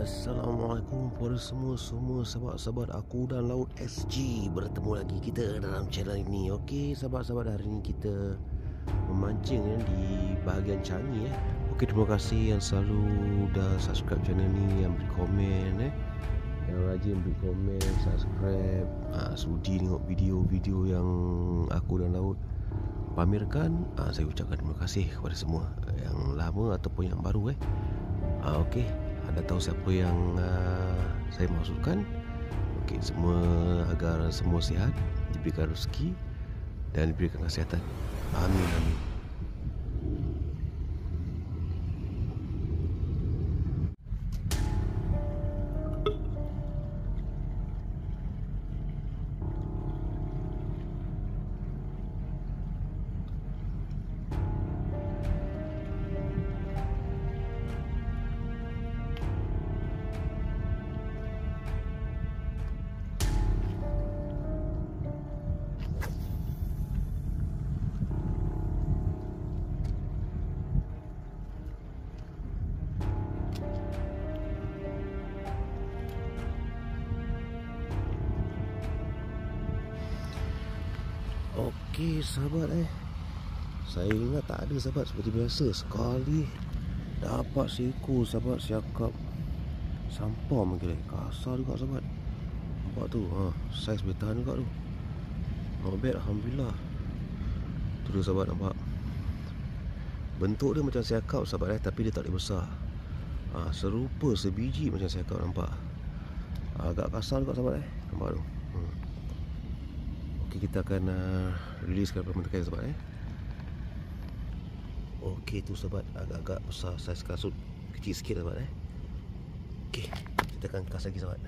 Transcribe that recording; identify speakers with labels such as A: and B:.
A: Assalamualaikum kepada semua sahabat-sahabat aku dan Laut SG. Bertemu lagi kita dalam channel ini. Okey sahabat-sahabat, hari ini kita memancing di bahagian Changi Okey, terima kasih yang selalu dah subscribe channel ni, yang beri komen yang rajin beri komen, subscribe, sudi tengok video-video yang aku dan Laut pamerkan. Saya ucapkan terima kasih kepada semua yang lama ataupun yang baru Okey, anda tahu siapa yang saya maksudkan. Okey, semua agar semua sihat, diberikan rezeki dan diberikan kesihatan. Amin, amin. Okey sahabat, saya ingat tak ada sahabat, seperti biasa sekali dapat seekor sahabat siakap sampam lagi, kasar juga sahabat. Nampak tu, saiz boleh tahan juga tu. Not bad, alhamdulillah. Tu dia sahabat, nampak bentuk dia macam siakap sahabat tapi dia tak boleh besar. Serupa sebiji macam siakap, nampak. Agak kasar juga sahabat nampak tu. Okey, kita akan release ke permentakan sahabat Okey tu sahabat, agak-agak besar, saiz kasut kecil sikit sahabat Okey, kita akan kas lagi sahabat.